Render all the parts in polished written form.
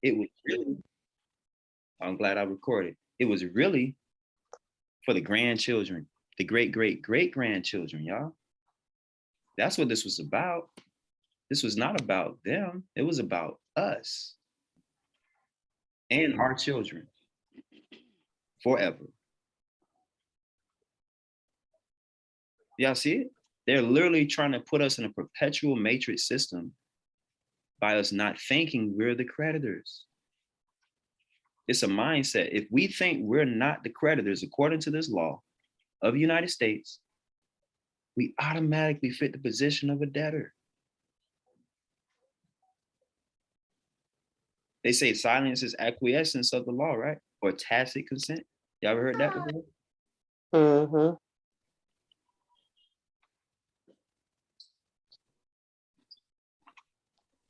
It was really, I'm glad I recorded. It was really for the grandchildren, the great-great-great-grandchildren, y'all. That's what this was about. This was not about them. It was about us and our children forever. Y'all see it? They're literally trying to put us in a perpetual matrix system by us not thinking we're the creditors. It's a mindset. If we think we're not the creditors according to this law of the United States, we automatically fit the position of a debtor. They say silence is acquiescence of the law, right? Or tacit consent. Y'all ever heard that before? Mm-hmm.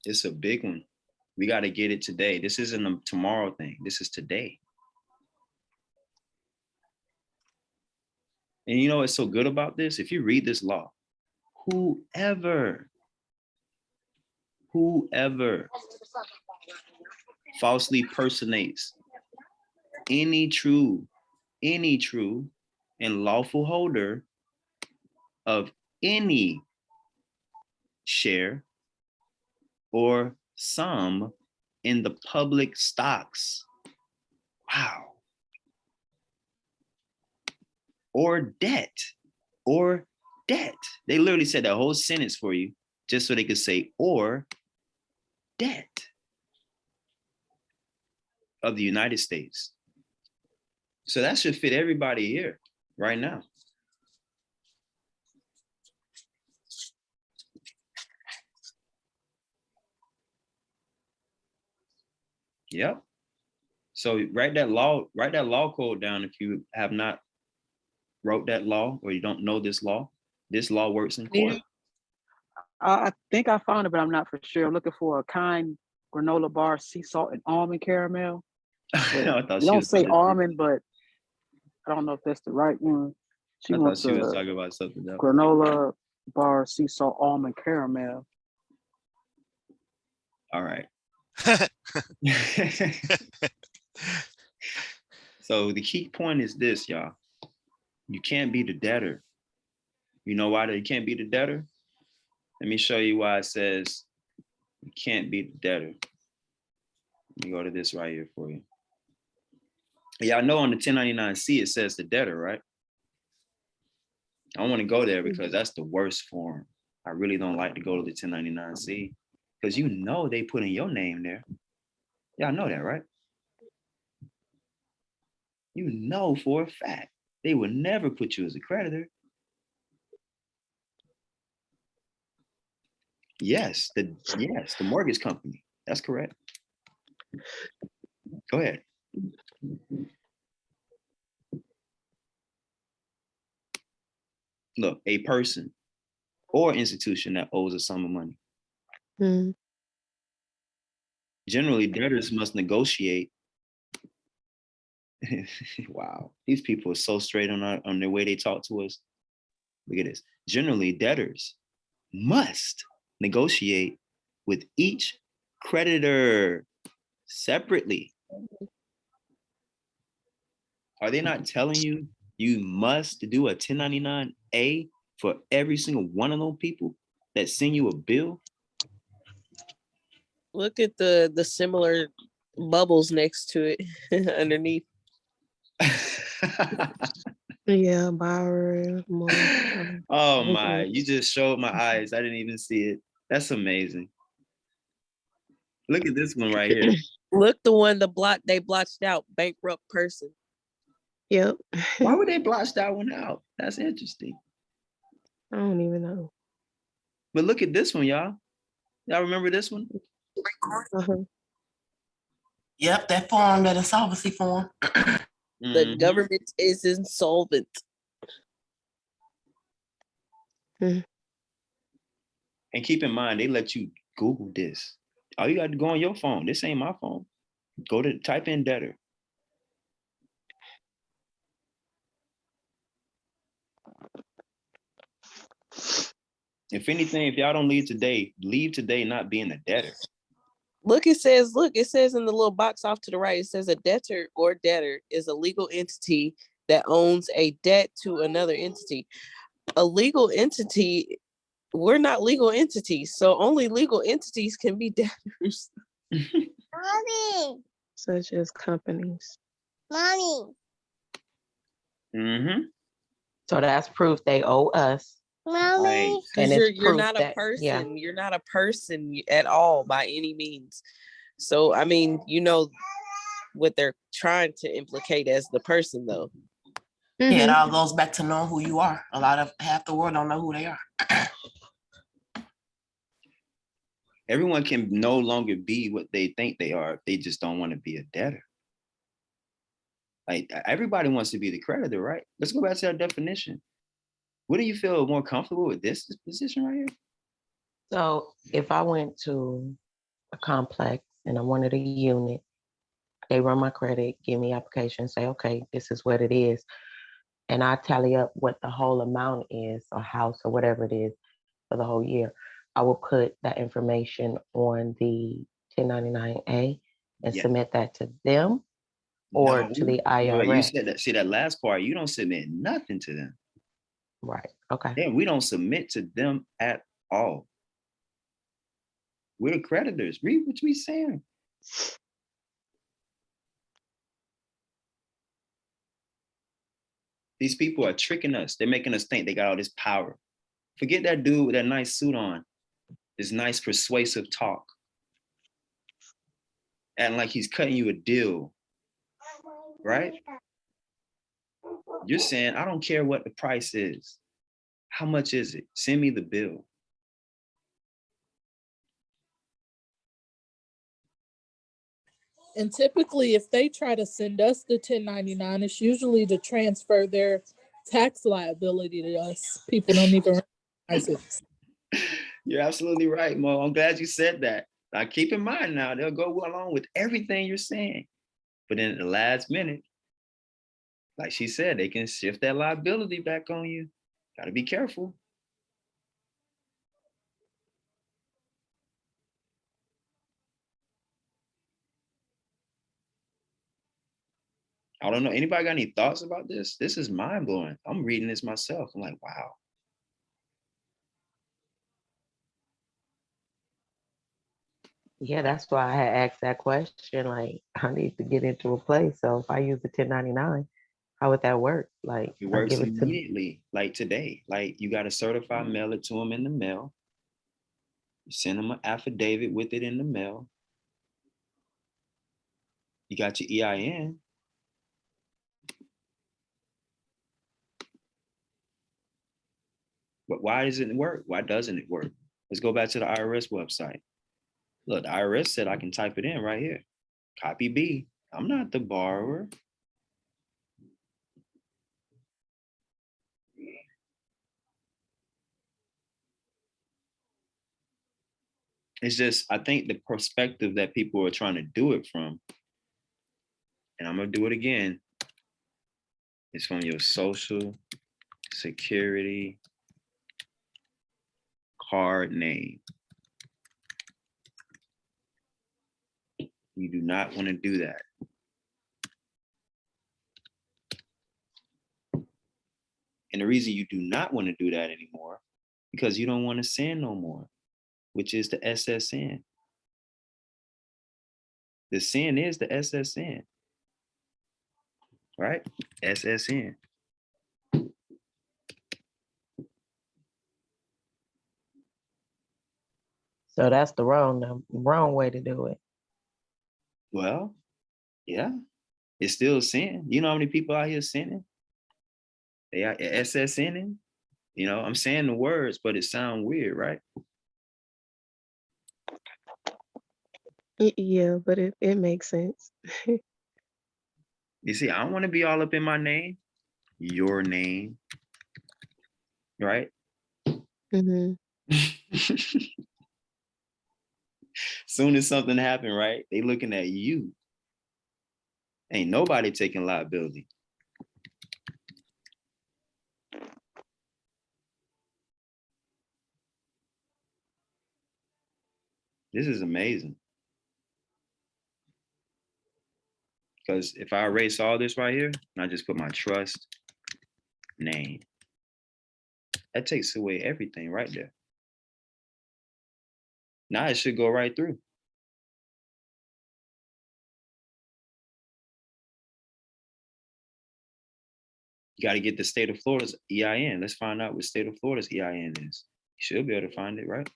It's a big one. We got to get it today. This isn't a tomorrow thing. This is today. And you know what's so good about this? If you read this law, whoever falsely personates any true and lawful holder of any share or sum in the public stocks. Wow. Or debt. They literally said that whole sentence for you just so they could say, or debt of the United States. So that should fit everybody here right now. Yep. So write that law code down if you have not wrote that law or you don't know this law. This law works in court. I think I found it, but I'm not for sure. I'm looking for a kind granola bar, sea salt, and almond caramel. I thought You don't say almond, but I don't know if that's the right one. I thought she was talking about something else. Granola bar, sea salt, almond caramel. All right. So the key point is this, y'all. You can't be the debtor. You know why you can't be the debtor? Let me show you why it says you can't be the debtor. Let me go to this right here for you. Y'all know on the 1099-C, it says the debtor, right? I don't want to go there because that's the worst form. I really don't like to go to the 1099-C because you know they put in your name there. Y'all know that, right? You know for a fact they would never put you as a creditor. Yes, the mortgage company. That's correct. Go ahead. Look, a person or institution that owes a sum of money. Mm. Generally, debtors must negotiate. Wow, these people are so straight on the way they talk to us. Look at this. Generally, debtors must negotiate with each creditor separately. Are they not telling you you must do a 1099-A for every single one of those people that send you a bill? Look at the similar bubbles next to it underneath. Yeah, borrower. Oh my, you just showed my eyes. I didn't even see it. That's amazing. Look at this one right here. Look, the one they blotched out, bankrupt person. Yep. Why would they blotch that one out? That's interesting. I don't even know. But look at this one, y'all. Y'all remember this one? Uh-huh. Yep, that form, that insolvency form. The government is insolvent. And keep in mind, they let you Google this. All you got to go on your phone. This ain't my phone. Go to type in debtor. If anything, if y'all don't leave today not being a debtor. Look, it says in the little box off to the right, it says a debtor or debtor is a legal entity that owns a debt to another entity. A legal entity, we're not legal entities, so only legal entities can be debtors. Mommy, Such as companies. mommy, Mm-hmm. So that's proof they owe us. mommy. Right. And Because it's you're proof not a that- person. yeah. You're not a person at all by any means. So I mean, you know what they're trying to implicate as the person, though. Yeah, it all goes back to knowing who you are. Half the world don't know who they are. Everyone can no longer be what they think they are if they just don't want to be a debtor. Like everybody wants to be the creditor, right? Let's go back to that definition. What do you feel more comfortable with this position right here? So if I went to a complex and I wanted a unit, they run my credit, give me application, say, okay, this is what it is. And I tally up what the whole amount is, or house or whatever it is for the whole year. I will put that information on the 1099-A and Yeah. submit that to them or to the No, IRS. you said that. See that last part. You don't submit nothing to them. Right. Okay. Yeah, we don't submit to them at all. We're the creditors. Read what we saying. These people are tricking us. They're making us think they got all this power. Forget that dude with that nice suit on, this nice persuasive talk, acting like he's cutting you a deal, right? You're saying, I don't care what the price is. How much is it? Send me the bill. And typically, if they try to send us the 1099, it's usually to transfer their tax liability to us. People don't even realize it. You're absolutely right, Mo. I'm glad you said that. Now keep in mind now, they'll go along with everything you're saying. But then at the last minute, like she said, they can shift that liability back on you. Got to be careful. I don't know. Anybody got any thoughts about this? This is mind blowing. I'm reading this myself. I'm like, wow. Yeah, that's why I had asked that question. Like, I need to get into a place. So if I use the 1099, how would that work? Like, It I works give it to immediately, like today. Like you got to certify, mail it to them in the mail. You send them an affidavit with it in the mail. You got your EIN. But why doesn't it work? Why doesn't it work? Let's go back to the IRS website. Look, the IRS said I can type it in right here. Copy B. I'm not the borrower. It's just, I think the perspective that people are trying to do it from, and I'm gonna do it again, is from your social security card name. You do not want to do that. And the reason you do not want to do that anymore, because you don't want to sin no more, which is the SSN. The sin is the SSN, right? SSN. So that's the wrong way to do it. Well, yeah, it's still sin. You know how many people out here sinning? They are SSNing. You know, I'm saying the words, but it sounds weird, right? Yeah, but it makes sense. You see, I don't want to be all up in my name, your name, right? Mm-hmm. Soon as something happened, right? They looking at you. Ain't nobody taking liability. This is amazing. Because if I erase all this right here, and I just put my trust name, that takes away everything right there. Now it should go right through. You got to get the state of Florida's EIN. Let's find out what state of Florida's EIN is. You should be able to find it, right?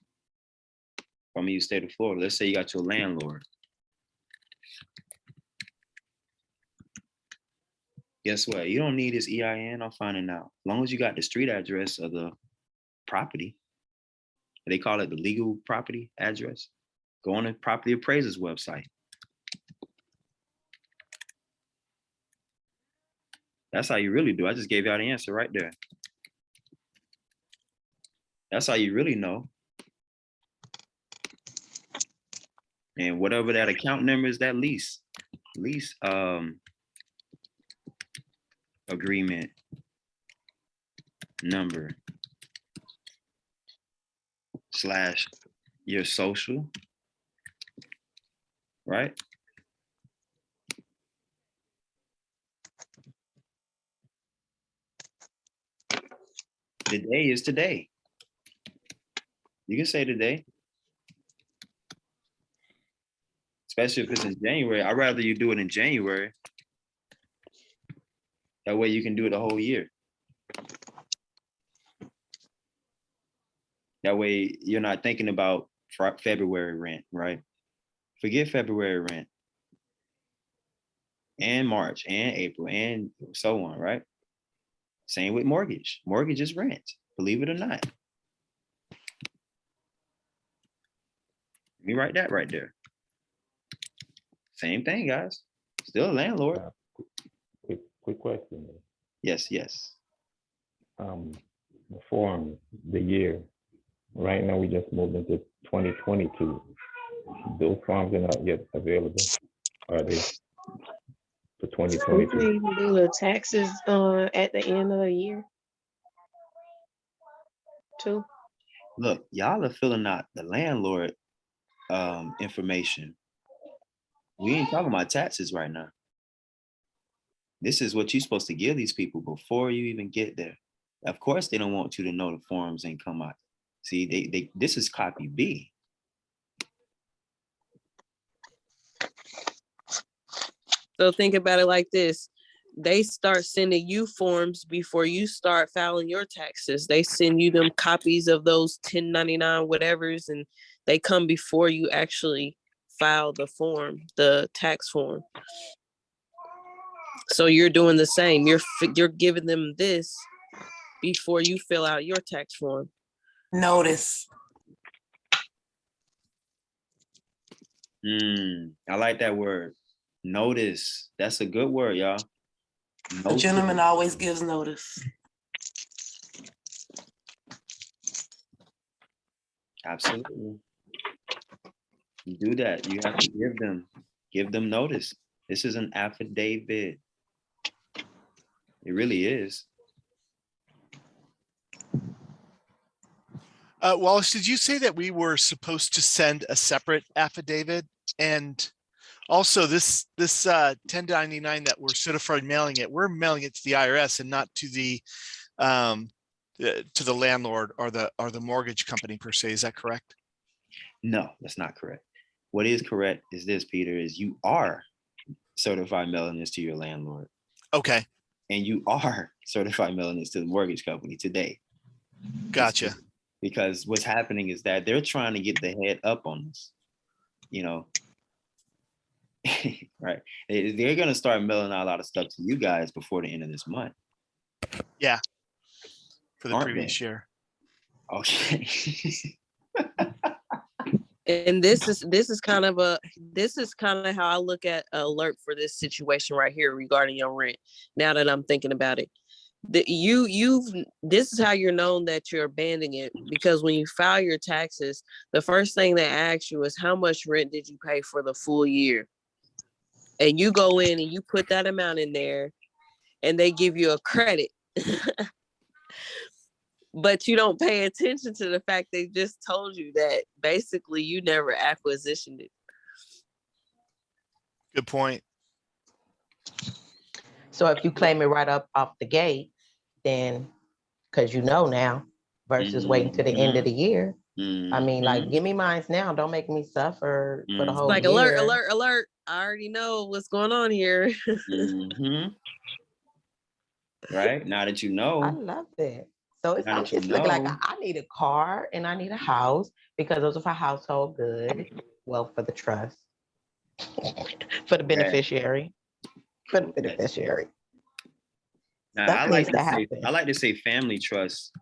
From you, state of Florida. Let's say you got your landlord. Guess what? You don't need his EIN. I'm finding out. As long as you got the street address of the property, they call it the legal property address. Go on the property appraiser's website. That's how you really do. I just gave y'all the answer right there. That's how you really know. And whatever that account number is, that lease agreement number / your social, right? Today is today. You can say today. Especially if it's in January. I'd rather you do it in January. That way you can do it the whole year. That way you're not thinking about February rent, right? Forget February rent. And March and April and so on, right? Same with mortgage. Mortgage is rent, believe it or not. Let me write that right there. Same thing, guys. Still a landlord. Quick question. Yes, yes. The form, the year. Right now, we just moved into 2022. Those forms are not yet available, are they? For 2022. We do the taxes at the end of the year too. Look, y'all are filling out the landlord information. We ain't talking about taxes right now. This is what you're supposed to give these people before you even get there. Of course, they don't want you to know the forms ain't come out. See, this is copy B. So think about it like this. They start sending you forms before you start filing your taxes. They send you them copies of those 1099 whatevers, and they come before you actually file the form, the tax form. So you're doing the same. You're giving them this before you fill out your tax form. Notice. I like that word. Notice. That's a good word, y'all. The gentleman always gives notice. Absolutely. You do that. You have to give them notice. This is an affidavit. It really is. Wallace, did you say that we were supposed to send a separate affidavit? And also this 1099 that we're certified mailing it, we're mailing it to the IRS and not to the landlord or the mortgage company per se. Is that correct? No, that's not correct. What is correct is this, Peter, is you are certified mailing this to your landlord. Okay. And you are certified mailing this to the mortgage company today. Gotcha. Because what's happening is that they're trying to get the head up on us, you know. Right. They're going to start mailing out a lot of stuff to you guys before the end of this month. Yeah. For the Aren't previous they? year. Okay. And this is kind of how I look at alert for this situation right here regarding your rent. Now that I'm thinking about it, this is how you're known that you're abandoning it, because when you file your taxes, the first thing they ask you is how much rent did you pay for the full year, and you go in and you put that amount in there, and they give you a credit. But you don't pay attention to the fact they just told you that basically you never acquisitioned it. Good point. So if you claim it right up off the gate, then, because you know now, versus waiting to the end of the year. I mean, like, give me mines now. Don't make me suffer for the whole Like year. alert, alert, alert. I already know what's going on here. Right? Now that you know. I love it. So it's, Now that you it's looking like know. I need a car and I need a house because those are for household good. Well, for the trust, for the beneficiary, for the beneficiary. Now, Stuff I like needs to to say, happen. I like to say family trust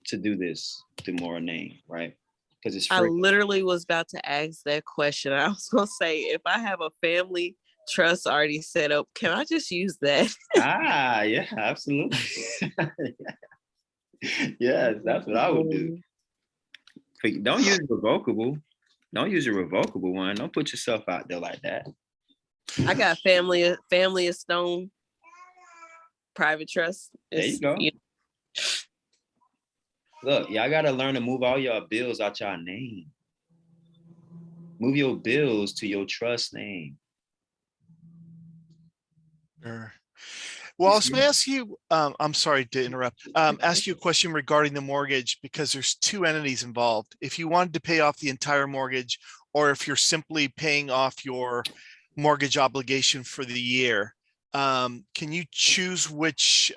to do this through more name, right? Because it's I free. literally was about to ask that question. I was gonna say, if I have a family trust already set up, can I just use that? Ah, yeah, absolutely. Yes, that's what I would do. But don't use revocable. Don't use a revocable one. Don't put yourself out there like that. I got family of stone private trust. There you go. Look, y'all gotta learn to move all your bills out your name. Move your bills to your trust name. Sure. Wallace, may I ask you, I'm sorry to interrupt, ask you a question regarding the mortgage, because there's two entities involved. If you wanted to pay off the entire mortgage, or if you're simply paying off your mortgage obligation for the year, can you choose which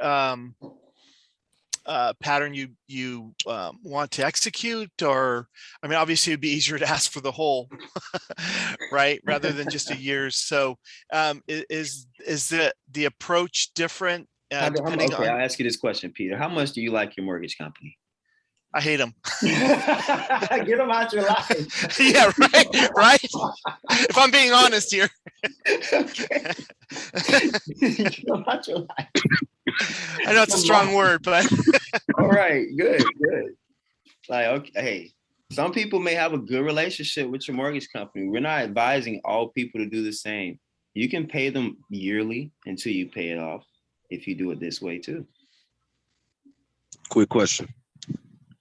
pattern you want to execute? Or, I mean, obviously it'd be easier to ask for the whole, right, rather than just a year's. So is the approach different depending okay, on? I'll ask you this question, Peter. How much do you like your mortgage company? I hate them. Get them out your life. Yeah, right. If I'm being honest here. Get them out your life. I know it's a strong word, but all right, good. Like, okay, hey, some people may have a good relationship with your mortgage company. We're not advising all people to do the same. You can pay them yearly until you pay it off if you do it this way too. Quick question.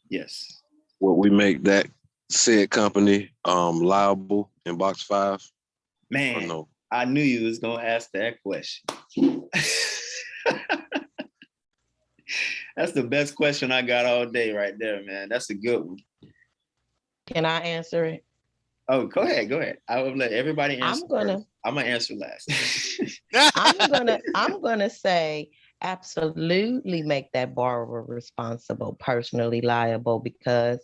Yes. Will we make that said company liable in box 5? Man, no? I knew you was gonna ask that question. That's the best question I got all day right there, man. That's a good one. Can I answer it? Oh, go ahead. I will let everybody answer. I'm gonna answer last. I'm gonna say absolutely make that borrower responsible, personally liable, because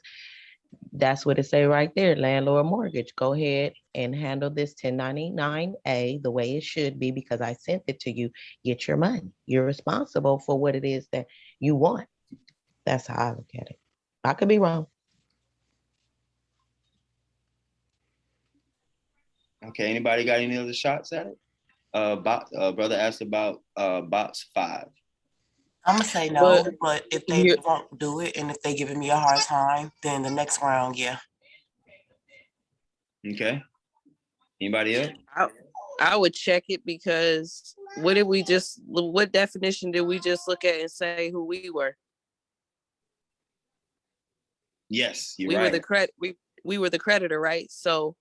that's what it say right there, landlord mortgage. Go ahead and handle this 1099-A the way it should be, because I sent it to you. Get your money. You're responsible for what it is that you want. That's how I look at it. I could be wrong. Okay, anybody got any other shots at it? Brother asked about box 5. I'm gonna say no, but if they won't do it and if they giving me a hard time, then the next round, yeah. Okay. Anybody else? I would check it, because what definition did we just look at and say who we were? Yes, we were the creditor, right? So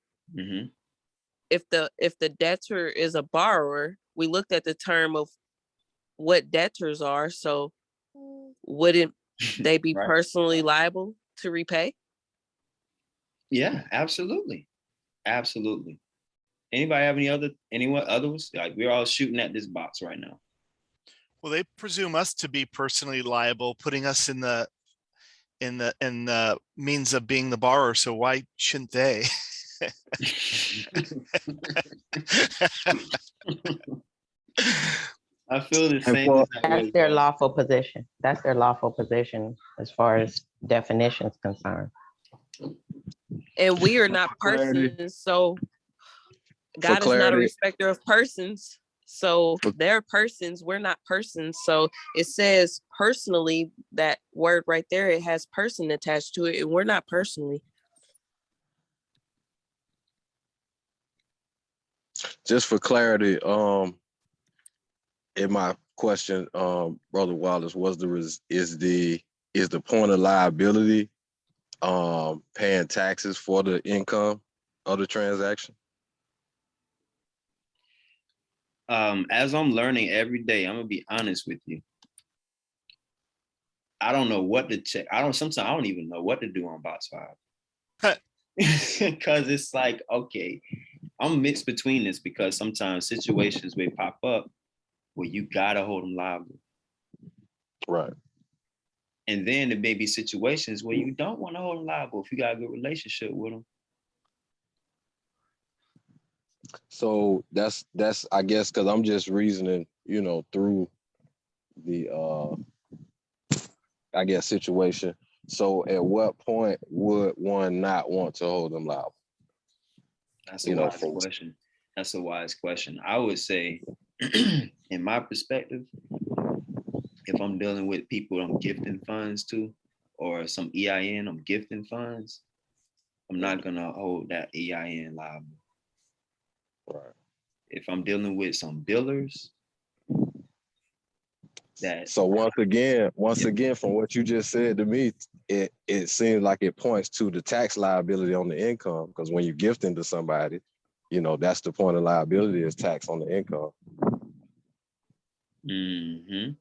if the debtor is a borrower, we looked at the term of what debtors are. So wouldn't they be personally liable to repay? Yeah, absolutely. Anybody have anyone others? Like, we're all shooting at this box right now. Well, they presume us to be personally liable, putting us in the means of being the borrower. So why shouldn't they? I feel the same. That's their lawful position. That's their lawful position as far as definitions concerned. And we are not persons, so God is not a respecter of persons. So they're persons, we're not persons. So it says personally, that word right there, it has person attached to it, and we're not personally. Just for clarity, in my question, Brother Wallace, is the point of liability paying taxes for the income of the transaction? As I'm learning every day, I'm gonna be honest with you. I don't know what to check. Sometimes I don't even know what to do on box 5. Because it's like, okay, I'm mixed between this because sometimes situations may pop up where you gotta hold them liable. Right. And then there may be situations where you don't want to hold them liable if you got a good relationship with them. So that's I guess because I'm just reasoning, you know, through the I guess situation. So at what point would one not want to hold them liable? That's a wise question. That's a wise question. I would say, in my perspective, if I'm dealing with people I'm gifting funds to, or some EIN I'm gifting funds, I'm not gonna hold that EIN liable. Right. If I'm dealing with some billers, that so once again, from what you just said to me, it seems like it points to the tax liability on the income, because when you gifting to somebody, you know, that's the point of liability is tax on the income. mm-hmm.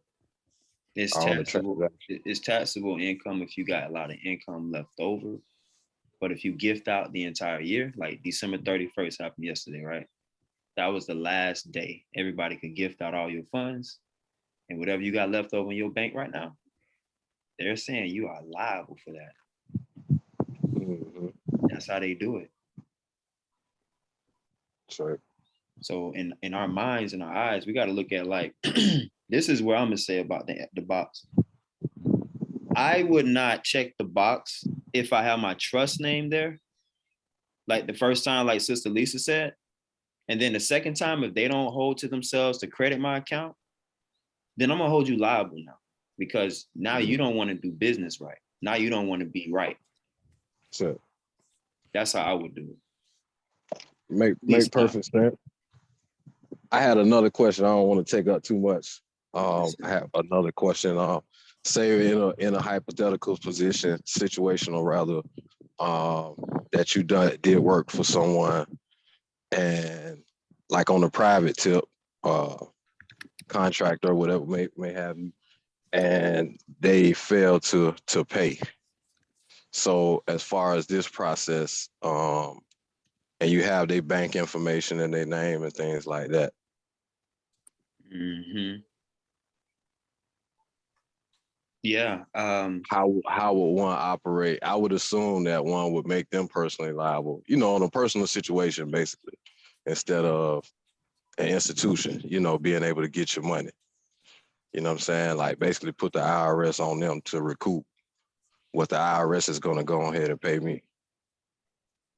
It's On the taxable. transaction. It's taxable income if you got a lot of income left over. But if you gift out the entire year, like December 31st happened yesterday, right? That was the last day everybody could gift out all your funds, and whatever you got left over in your bank right now, they're saying you are liable for that. Mm-hmm. That's how they do it. Sure. So in our minds and our eyes, we got to look at like, this is where I'm gonna say about the box. I would not check the box if I have my trust name there. Like the first time, like Sister Lisa said, and then the second time, if they don't hold to themselves to credit my account, then I'm gonna hold you liable now, because now you don't want to do business right. Now you don't want to be right. Sure. That's how I would do it. Make perfect sense. I had another question. I don't want to take up too much. I have another question. Say in a hypothetical situation, or rather, that you did work for someone, and like on a private tip, contractor or whatever may have you, and they fail to pay. So as far as this process, and you have their bank information and their name and things like that. Mm-hmm. Yeah. How would one operate? I would assume that one would make them personally liable, you know, on a personal situation, basically, instead of an institution, you know, being able to get your money. You know what I'm saying? Like basically put the IRS on them to recoup what the IRS is going to go ahead and pay me.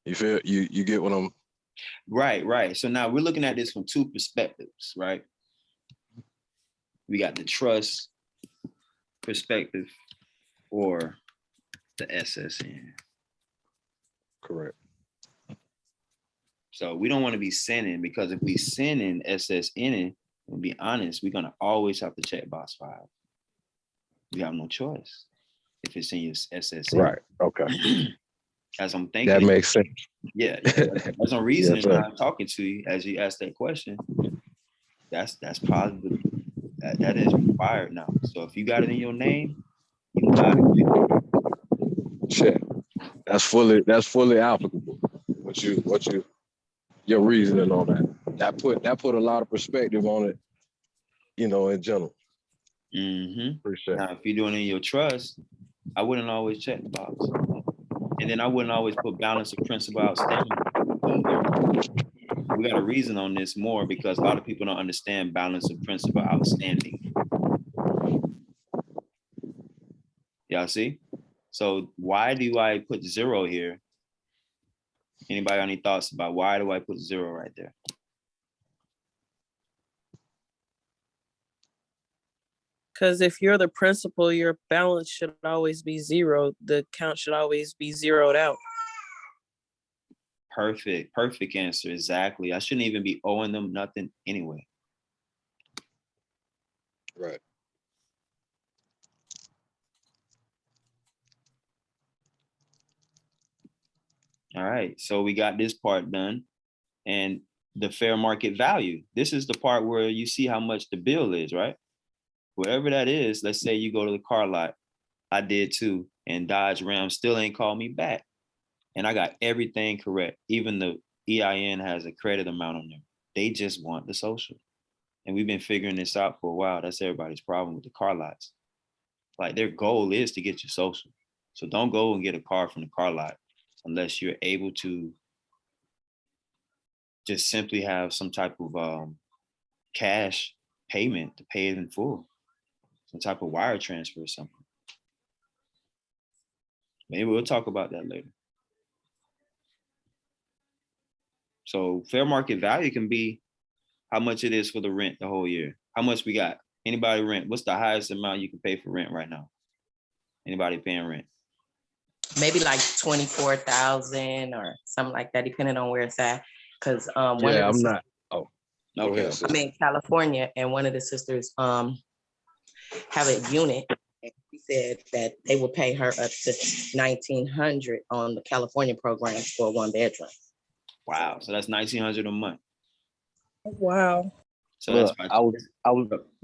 You feel, you get what I'm. Right. So now we're looking at this from two perspectives, right? We got the trust perspective or the SSN. Correct. So we don't want to be sinning, because if we sin in SSN, to be honest, we're gonna always have to check box 5. We have no choice if it's in your SSN. Right. Okay. As I'm thinking, that makes sense. Yeah. As I'm reasoning, Yes, I'm talking to you as you ask that question. That's probably that is required now. So if you got it in your name, you got it. Check. That's fully applicable. Your reasoning on that. That put a lot of perspective on it, you know, in general. Mm-hmm. Appreciate now, if you're doing it in your trust, I wouldn't always check the box. And then I wouldn't always put balance of principal outstanding either. We got to reason on this more, because a lot of people don't understand balance of principal outstanding. Y'all see? So why do I put 0 here? Anybody got any thoughts about why do I put 0 right there? Because if you're the principal, your balance should always be 0. The account should always be zeroed out. Perfect answer. Exactly. I shouldn't even be owing them nothing anyway. Right. All right. So we got this part done. And the fair market value. This is the part where you see how much the bill is, right? Wherever that is, let's say you go to the car lot. I did too, and Dodge Ram still ain't called me back. And I got everything correct. Even the EIN has a credit amount on there. They just want the social. And we've been figuring this out for a while. That's everybody's problem with the car lots. Like their goal is to get you social. So don't go and get a car from the car lot unless you're able to just simply have some type of cash payment to pay it in full. Some type of wire transfer or something. Maybe we'll talk about that later. So fair market value can be how much it is for the rent the whole year. How much we got? Anybody rent? What's the highest amount you can pay for rent right now? Anybody paying rent? Maybe like 24,000 or something like that, depending on where it's at. Because Yeah, I'm not. Oh, go Okay. ahead, sis. I'm in California, and one of the sisters have a unit. And she said that they will pay her up to $1,900 on the California program for a 1-bedroom. Wow. So that's $1,900 a month. Wow. So Look, that's I was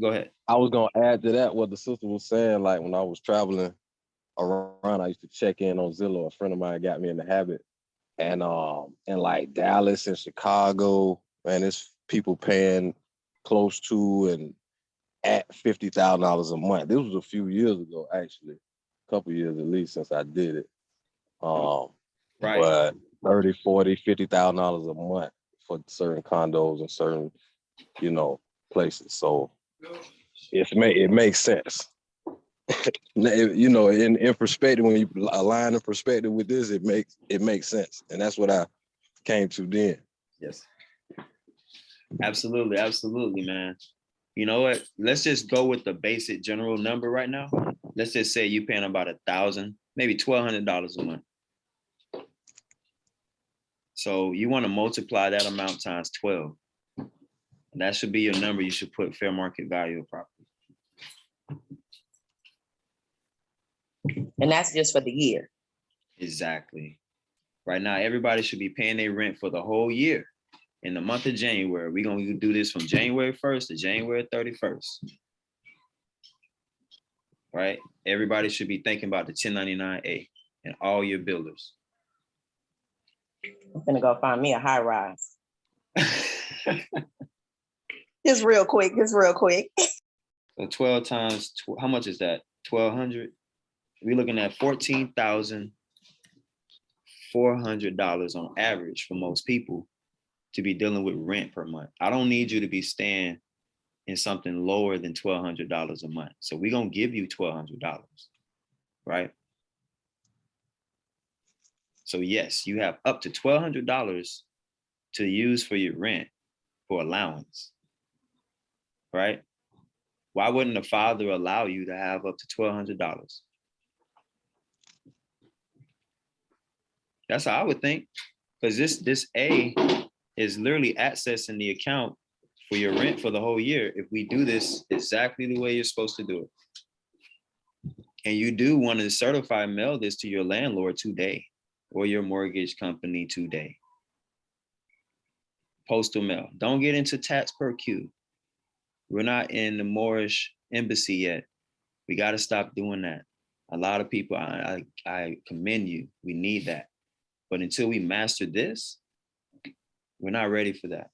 go ahead. I was gonna add to that what the sister was saying. Like when I was traveling around, I used to check in on Zillow. A friend of mine got me in the habit, and in like Dallas and Chicago, man, it's people paying close to and at $50,000 a month. This was a few years ago, actually, a couple years at least since I did it. Right. But 30, 40, $50,000 a month for certain condos and certain, places. So it makes sense. In perspective, when you align in perspective with this, it makes sense. And that's what I came to then. Yes. Absolutely, absolutely, man. You know what? Let's just go with the basic general number right now. Let's just say you're paying about $1,000, maybe $1,200 a month. So you want to multiply that amount times 12. And that should be your number. You should put fair market value of property. And that's just for the year. Exactly. Right now, everybody should be paying their rent for the whole year. In the month of January, we're going to do this from January 1st to January 31st. Right? Everybody should be thinking about the 1099-A and all your builders. I'm gonna go find me a high rise. Just real quick. So 12 times, how much is that? 1,200? We're looking at $14,400 on average for most people to be dealing with rent per month. I don't need you to be staying in something lower than $1,200 a month. So we're going to give you $1,200, right? So yes, you have up to $1,200 to use for your rent for allowance, right? Why wouldn't a father allow you to have up to $1,200? That's how I would think, because this A is literally accessing the account for your rent for the whole year. If we do this exactly the way you're supposed to do it, and you do want to certify mail this to your landlord today or your mortgage company today. Postal mail. Don't get into tax per queue. We're not in the Moorish embassy yet. We got to stop doing that. A lot of people, I commend you. We need that. But until we master this, we're not ready for that.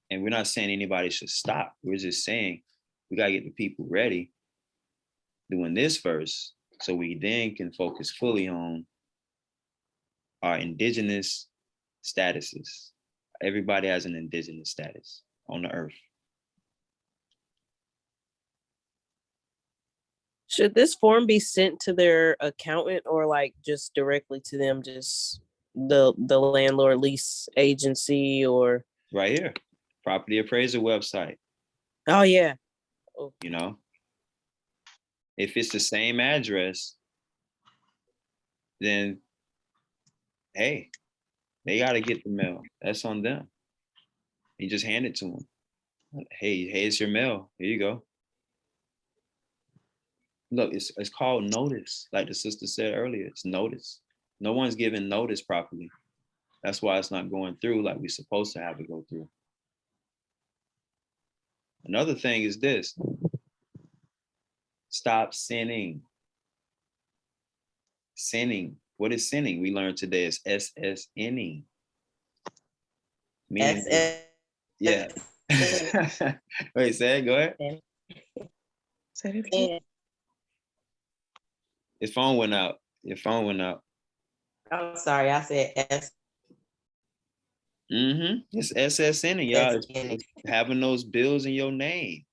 And we're not saying anybody should stop. We're just saying we got to get the people ready doing this first, so we then can focus fully on our indigenous statuses. Everybody has an indigenous status on the earth. Should this form be sent to their accountant or like just directly to them, just the landlord lease agency or? Right here, property appraiser website. Oh yeah. Oh. You know, if it's the same address, then hey, they got to get the mail. That's on them. You just hand it to them. Hey, it's your mail. Here you go. Look, it's called notice. Like the sister said earlier, it's notice. No one's giving notice properly. That's why it's not going through like we're supposed to have it go through. Another thing is this. Stop sinning. Sinning. What is sinning? We learned today is SSNing. Meaning, yeah. Wait, say it, go ahead. Say it again. Your phone went out. Your phone went out. I'm sorry, I said S. It's SSNing, y'all. It's having those bills in your name.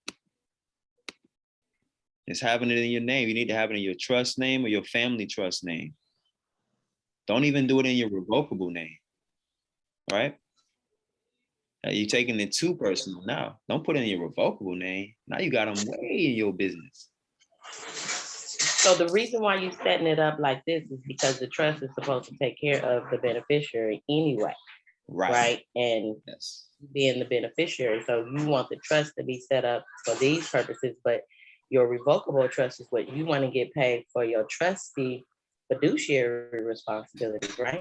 It's having it in your name. You need to have it in your trust name or your family trust name. Don't even do it in your revocable name, right? You're taking it too personal now. Don't put it in your revocable name. Now you got them way in your business. So the reason why you're setting it up like this is because the trust is supposed to take care of the beneficiary anyway, right? And yes, being the beneficiary. So you want the trust to be set up for these purposes, but your revocable trust is what you want to get paid for your trustee fiduciary responsibilities, right?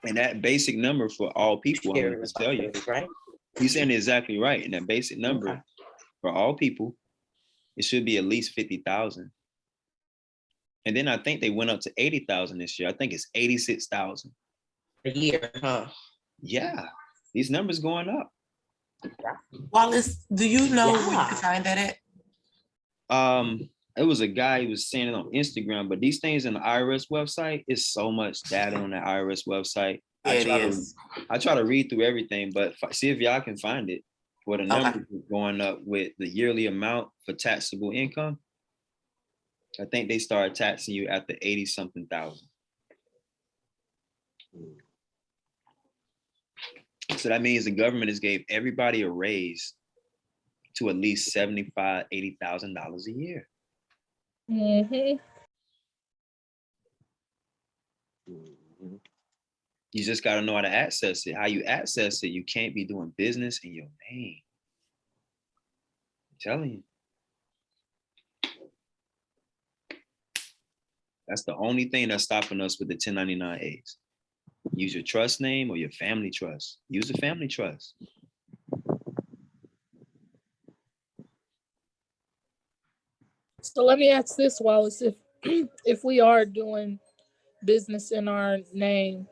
And that basic number for all people, I'm going to tell you, right? You're saying exactly right. And that basic number for all people, it should be at least 50,000. And then I think they went up to 80,000 this year. I think it's 86,000 a year, huh? Yeah, these numbers going up. Wallace, do you know where you can find that at? It was a guy who was saying it on Instagram, but these things in the IRS website, is so much data on the IRS website. I try to read through everything, but see if y'all can find it. Where the numbers are going up with the yearly amount for taxable income. I think they started taxing you at the 80-something thousand. So that means the government has gave everybody a raise to at least $75,000, $80,000 a year. You just got to know how to access it. How you access it, you can't be doing business in your name. I'm telling you. That's the only thing that's stopping us with the 1099As. Use your trust name or your family trust. Use a family trust. So let me ask this, Wallace, if we are doing business in our name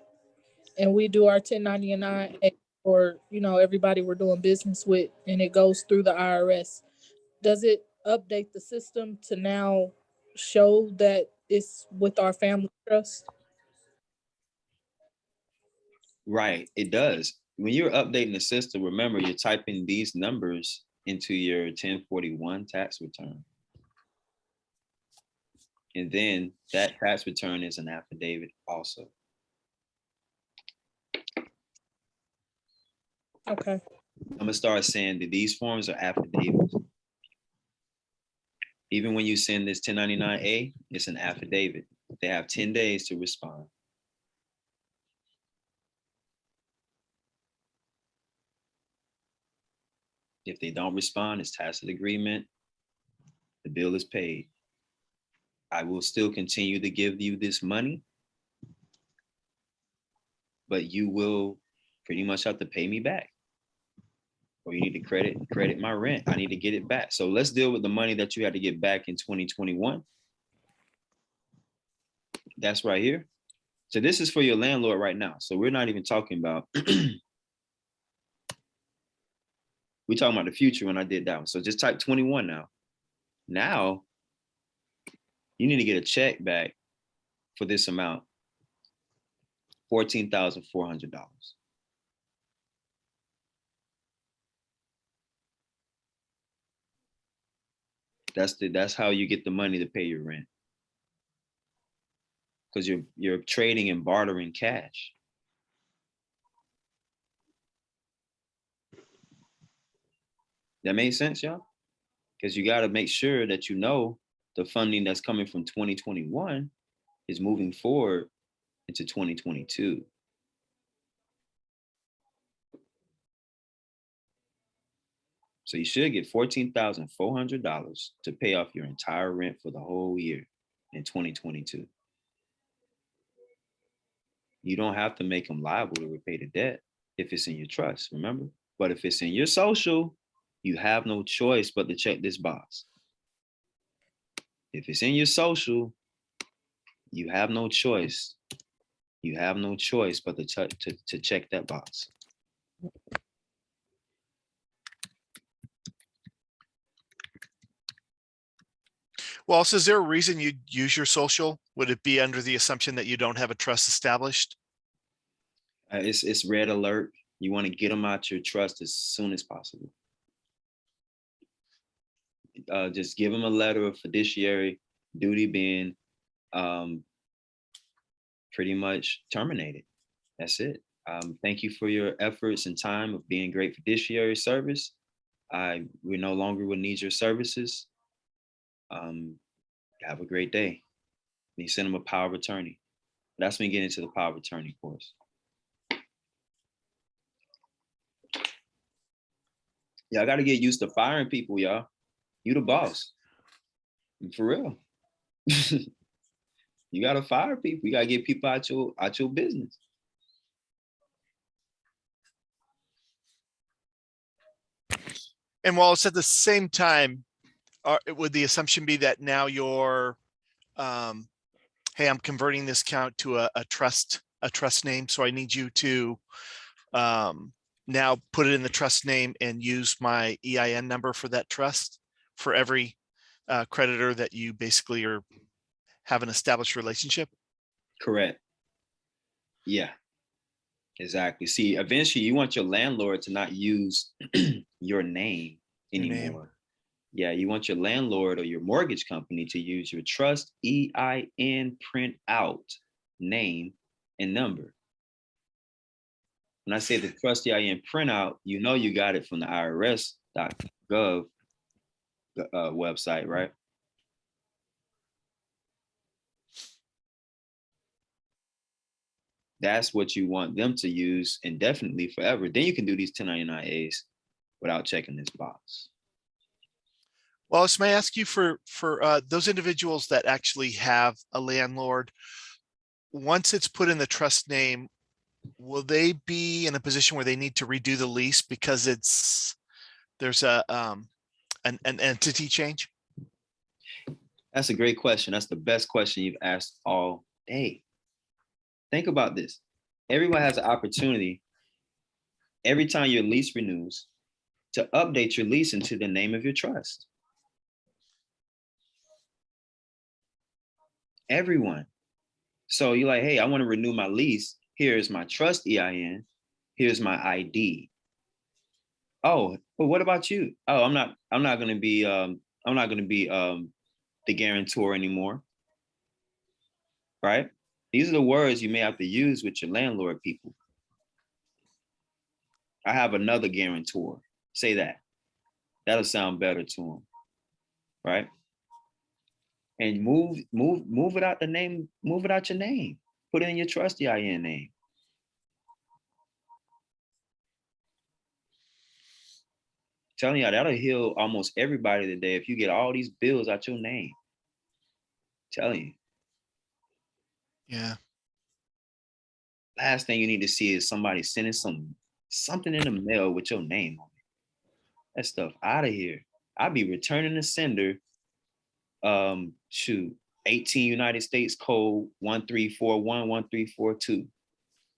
and we do our 1099 or everybody we're doing business with and it goes through the IRS, does it update the system to now show that it's with our family trust? Right, it does. When you're updating the system, remember you're typing these numbers into your 1041 tax return. And then that tax return is an affidavit also. Okay. I'm gonna start saying that these forms are affidavits. Even when you send this 1099A, it's an affidavit. They have 10 days to respond. If they don't respond, it's tacit agreement. The bill is paid. I will still continue to give you this money, but you will pretty much have to pay me back. Or you need to credit my rent. I need to get it back. So let's deal with the money that you had to get back in 2021. That's right here. So this is for your landlord right now. So we're not even talking about, we're talking about the future when I did that one. So just type 21 now. Now, you need to get a check back for this amount, $14,400. That's how you get the money to pay your rent. Because you're trading and bartering cash. That makes sense, y'all? Because you got to make sure that you know the funding that's coming from 2021 is moving forward into 2022. So you should get $14,400 to pay off your entire rent for the whole year in 2022. You don't have to make them liable to repay the debt if it's in your trust, remember? But if it's in your social, you have no choice but to check this box. If it's in your social, you have no choice. You have no choice but to check that box. Well, so is there a reason you'd use your social? Would it be under the assumption that you don't have a trust established? It's red alert. You want to get them out your trust as soon as possible. Just give them a letter of fiduciary duty being pretty much terminated. That's it. Thank you for your efforts and time of being great fiduciary service. We no longer will need your services. Have a great day. And you send them a power of attorney. That's when you get into the power of attorney course. Y'all got to get used to firing people, y'all. You the boss. For real. You got to fire people. You got to get people out your business. And while it's at the same time, would the assumption be that now you're, hey, I'm converting this account to a trust name, so I need you to now put it in the trust name and use my EIN number for that trust for every creditor that you basically have an established relationship? Correct. Yeah, exactly. See, eventually you want your landlord to not use your name anymore. Yeah, you want your landlord or your mortgage company to use your trust EIN printout name and number. When I say the trust EIN printout, you know you got it from the IRS.gov website, right? That's what you want them to use indefinitely forever. Then you can do these 1099As without checking this box. Well, may I ask you for those individuals that actually have a landlord, once it's put in the trust name, will they be in a position where they need to redo the lease because there's an entity change? That's a great question. That's the best question you've asked all day. Think about this. Everyone has an opportunity every time your lease renews to update your lease into the name of your trust. Everyone. So you're like, hey, I want to renew my lease. Here's my trust EIN. Here's my ID. Oh, but what about you? Oh, I'm not going to be the guarantor anymore. Right? These are the words you may have to use with your landlord people. I have another guarantor. Say that. That'll sound better to them. Right? And move it out the name, move it out your name. Put it in your trust EIN name. Telling y'all that'll heal almost everybody today if you get all these bills out your name. Telling you. Yeah. Last thing you need to see is somebody sending something in the mail with your name on it. That stuff out of here. I'll be returning the sender. 18 United States code 1341 1342.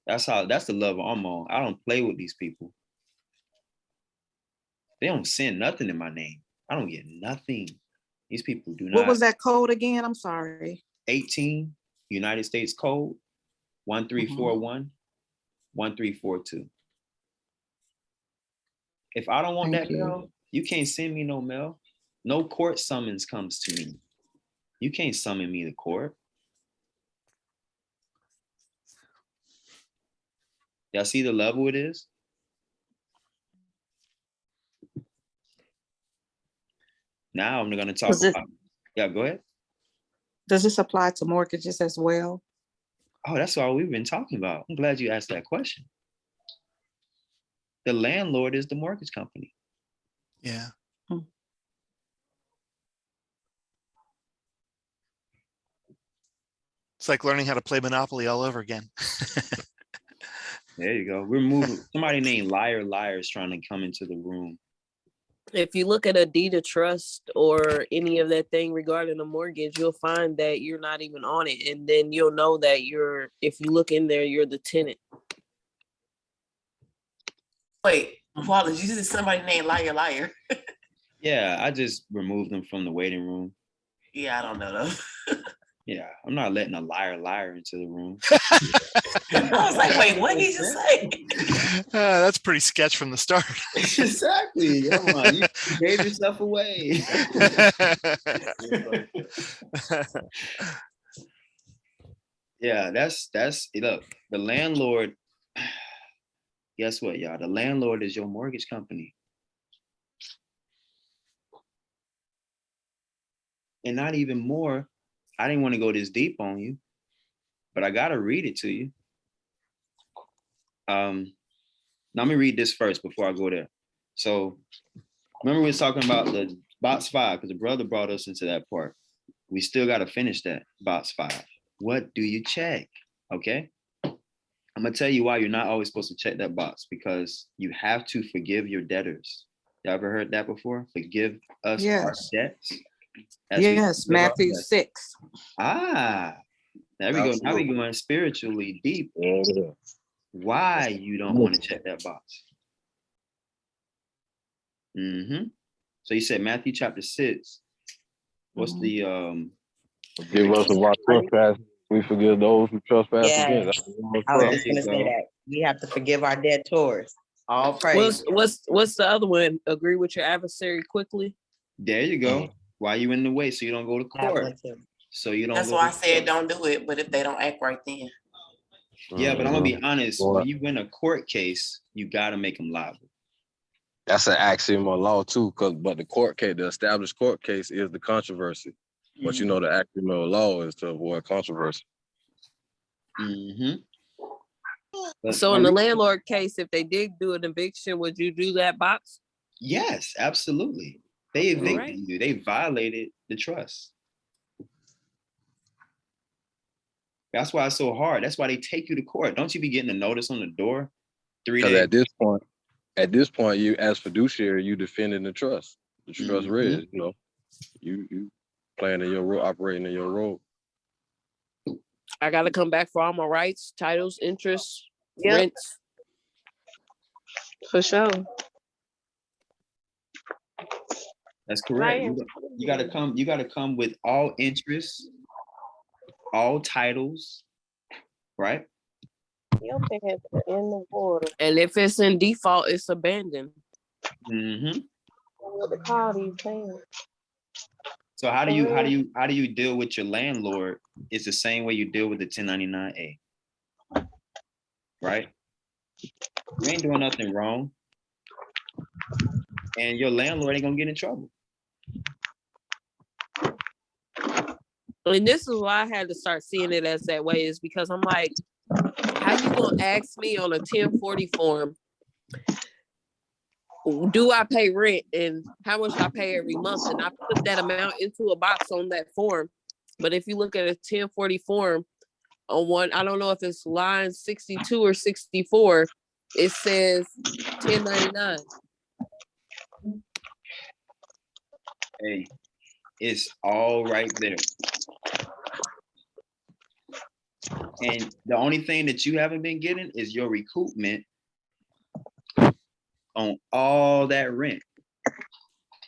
That's the level I'm on. I don't play with these people. They don't send nothing in my name. I don't get nothing. These people do not. What was that code again? I'm sorry. 18 United States code 1341 1342. If I don't want that mail, you can't send me no mail. No court summons comes to me. You can't summon me to court. Y'all see the level it is? Now I'm going to talk about, yeah, go ahead. Does this apply to mortgages as well? Oh, that's all we've been talking about. I'm glad you asked that question. The landlord is the mortgage company. Yeah. It's like learning how to play Monopoly all over again. There you go. We're moving. Somebody named Liar is trying to come into the room. If you look at a deed of trust or any of that thing regarding a mortgage, you'll find that you're not even on it. And then you'll know that if you look in there, you're the tenant. Wait, Wallace, you said somebody named Liar? Yeah, I just removed them from the waiting room. Yeah, I don't know though. Yeah, I'm not letting a liar into the room. I was like, wait, what did you just say? That's pretty sketch from the start. Exactly. Come on, you gave yourself away. Yeah, that's look, the landlord. Guess what, y'all? The landlord is your mortgage company. And not even more. I didn't want to go this deep on you, but I gotta read it to you. Let me read this first before I go there. So remember we were talking about the box 5 because the brother brought us into that part. We still got to finish that box 5. What do you check? Okay. I'm gonna tell you why you're not always supposed to check that box, because you have to forgive your debtors. You ever heard that before? Forgive us our debts. Yes, Matthew 6. Ah, there we go. Now we're going spiritually deep. Why you don't want to check that box? So you said Matthew chapter 6. What's the Give us of our trespass. We forgive those who trespass against us. I was just gonna say that we have to forgive our debtors. All praise. What's the other one? Agree with your adversary quickly. There you go. Why you in the way? So you don't go to court. So you don't. That's why I said don't do it. But if they don't act right, then. Yeah, but I'm gonna be honest. When you win a court case, you gotta make them liable. That's an axiom of law too, but the court case, the established court case, is the controversy. But you know, the axiom of law is to avoid controversy. So in the landlord case, if they did do an eviction, would you do that box? Yes, absolutely. They evicted you. They violated the trust. That's why it's so hard. That's why they take you to court. Don't you be getting a notice on the door 3 days? Because at this point, you as fiduciary, you defending the trust. The trust res, you know, you playing in your role, operating in your role. I got to come back for all my rights, titles, interests, rents. For sure. That's correct. You got to come with all interests, all titles, right? And if it's in default, it's abandoned. So how do you deal with your landlord? It's the same way you deal with the 1099-A, right? You ain't doing nothing wrong, and your landlord ain't gonna get in trouble. And this is why I had to start seeing it as that way, is because I'm like, how you gonna ask me on a 1040 form, do I pay rent and how much I pay every month? And I put that amount into a box on that form. But if you look at a 1040 form on one, I don't know if it's line 62 or 64, it says 1099. Hey, it's all right there. And the only thing that you haven't been getting is your recoupment on all that rent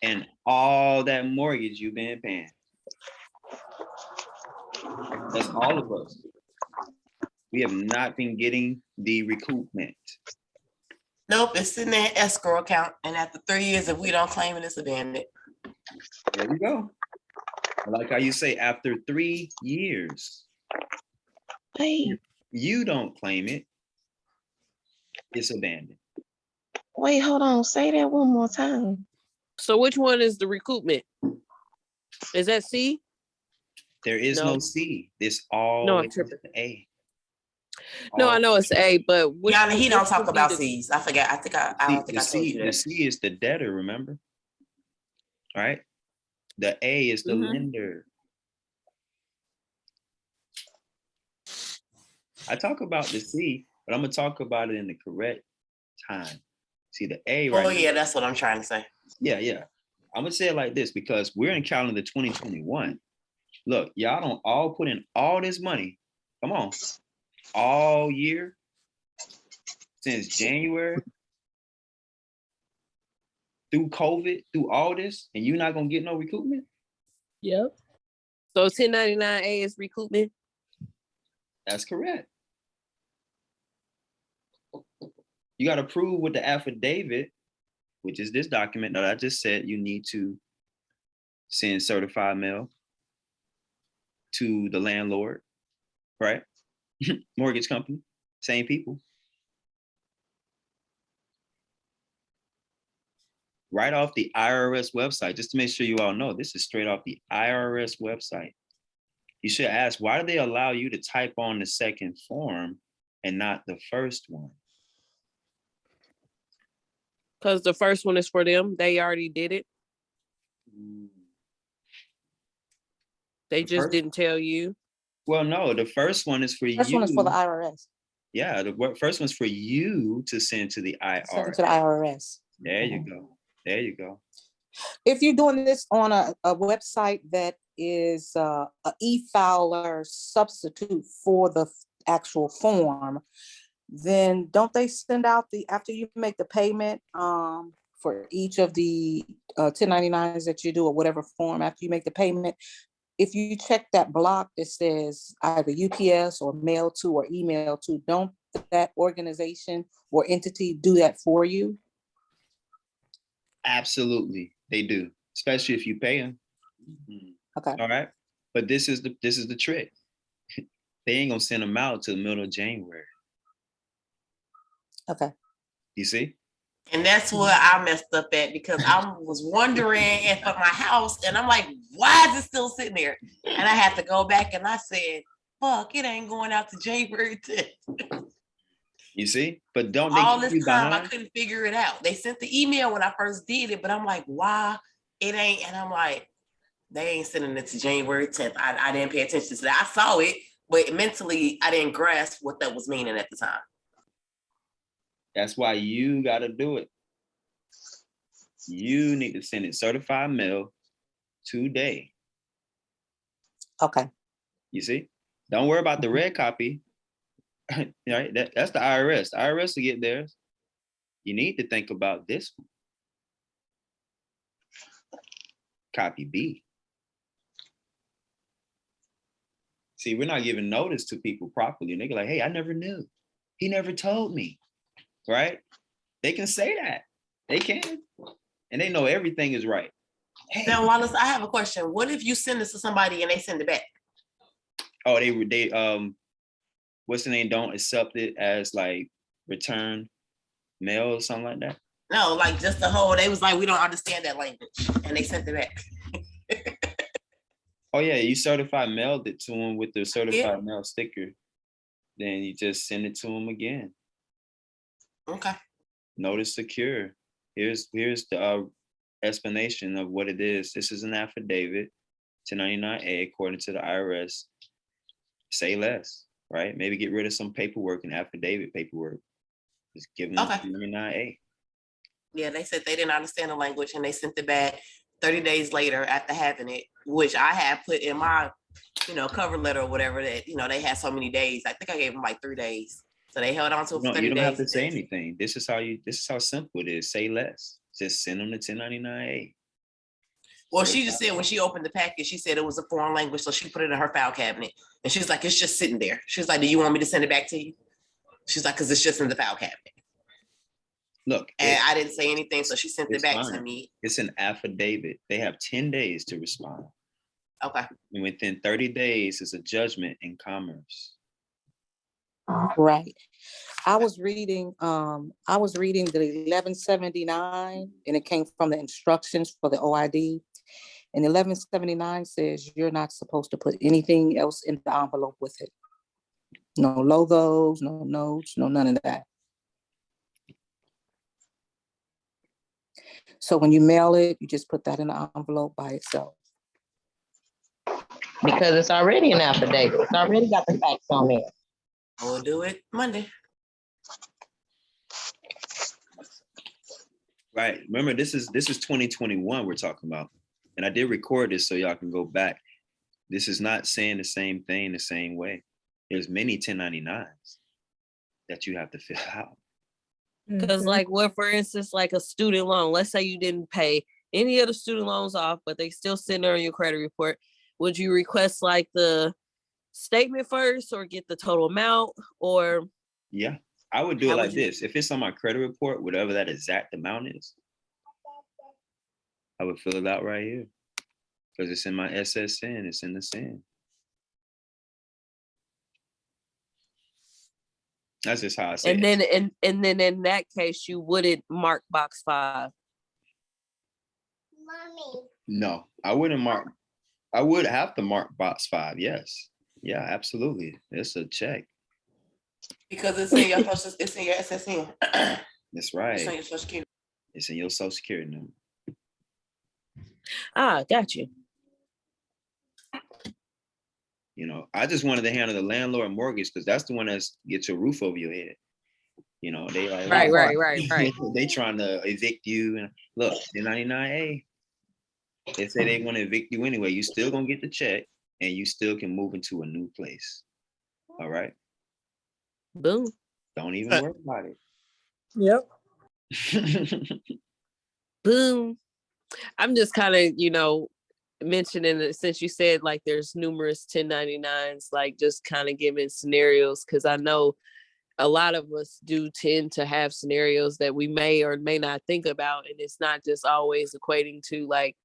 and all that mortgage you've been paying. That's all of us. We have not been getting the recoupment. Nope, it's in that escrow account. And after 3 years, if we don't claim it, it's abandoned. There we go. I like how you say after 3 years. Wait. You don't claim it, it's abandoned. Wait, hold on. Say that one more time. So which one is the recoupment? Is that C? There is no C. It's all A. No, I know it's A, but Yeah, he don't talk about C's. I forgot. I think I told you The that. C is the debtor, remember? All right. The A is the lender. I talk about the C, but I'm gonna talk about it in the correct time. See the A Oh, right yeah, now. that's what I'm trying to say. Yeah. I'm gonna say it like this because we're in calendar 2021. Look, y'all don't all put in all this money. Come on, all year since January through COVID, through all this, and you're not gonna get no recoupment. Yep. So 1099-A is recoupment? That's correct. You got to prove with the affidavit, which is this document that I just said you need to send certified mail to the landlord, right? Mortgage company, same people. Right off the IRS website, just to make sure you all know, this is straight off the IRS website. You should ask, why do they allow you to type on the second form and not the first one? Because the first one is for them. They already did it. They just didn't tell you. Well, no, the first one is for you. First one is for the IRS. Yeah, the first one's for you to send to the IRS. Send to the IRS. There you go. There you go. If you're doing this on a website that is a e-filer substitute for the actual form, then don't they send out after you make the payment for each of the 1099s that you do or whatever form, after you make the payment, if you check that block that says either UPS or mail to or email to, don't that organization or entity do that for you? Absolutely, they do, especially if you pay them. Okay. All right, but this is the trick. They ain't gonna send them out till the middle of January. Okay. You see? And that's where I messed up at, because I was wondering if at my house, and I'm like, why is it still sitting there? And I had to go back and I said, fuck, it ain't going out to January 10th. You see? But don't they all keep this you time behind? I couldn't figure it out. They sent the email when I first did it, but I'm like, why it ain't? And I'm like, they ain't sending it to January 10th. I didn't pay attention to that. I saw it, but mentally I didn't grasp what that was meaning at the time. That's why you got to do it. You need to send it certified mail today. Okay. You see? Don't worry about the red copy. Right? That's the IRS. The IRS will get theirs. You need to think about this one. Copy B. See, we're not giving notice to people properly. And they're like, hey, I never knew. He never told me. Right? They can say that. They can. And they know everything is right. Hey. Now, Wallace, I have a question. What if you send this to somebody and they send it back? Oh, they what's the name? Don't accept it as like return mail or something like that. No, like just the whole, they was like, we don't understand that language. And they sent it back. Oh yeah, you certified mailed it to them with the certified mail sticker. Then you just send it to them again. Okay. Notice secure. Here's the explanation of what it is. This is an affidavit, 1099-A, according to the IRS. Say less, right? Maybe get rid of some paperwork and affidavit paperwork. Just give them 1099-A. Yeah, they said they didn't understand the language and they sent it back 30 days later after having it, which I had put in my, cover letter or whatever that, they had so many days. I think I gave them like 3 days. So they held on to it for 30 days. You don't have to say anything. This is how simple it is. Say less. Just send them the 1099-A. Well, she just said when she opened the package, she said it was a foreign language, so she put it in her file cabinet. And she's like, it's just sitting there. She's like, do you want me to send it back to you? She's like, because it's just in the file cabinet. Look. And I didn't say anything, so she sent it back to me. It's an affidavit. They have 10 days to respond. Okay. And within 30 days is a judgment in commerce. Right. I was reading the 1179, and it came from the instructions for the OID. And 1179 says you're not supposed to put anything else in the envelope with it. No logos, no notes, no none of that. So when you mail it, you just put that in the envelope by itself. Because it's already an affidavit. It's already got the facts on there. I will do it Monday. Right. Remember, this is 2021 we're talking about. And I did record this so y'all can go back. This is not saying the same thing the same way. There's many 1099s that you have to fill out. Because Mhm. like what, for instance, like a student loan, let's say you didn't pay any of the student loans off, but they still sitting there on your credit report. Would you request like the statement first or get the total amount? Or Yeah, I would do it How would like you- this. If it's on my credit report, whatever that exact amount is, I would fill it out right here because it's in my SSN. It's in the SIN. That's just how I say and it. then in that case, you wouldn't mark box 5. Mommy. No, I wouldn't mark. I would have to mark box 5. Yes. Yeah, absolutely. It's a check. Because it's in your social, it's in your SSN. That's It's on right. your social security. It's in your social security number. Ah, got you. You know, I just wanted to handle the landlord mortgage because that's the one that's gets your roof over your head. You know, they like, Right, "Oh, right. they trying to evict you. And look, 1099A, they say they want to evict you anyway. You still gonna get the check and you still can move into a new place. All right. Boom. Don't even worry about Yep. it. Boom. I'm just kind of, mentioning it since you said like there's numerous 1099s, like just kind of giving scenarios, because I know a lot of us do tend to have scenarios that we may or may not think about, and it's not just always equating to like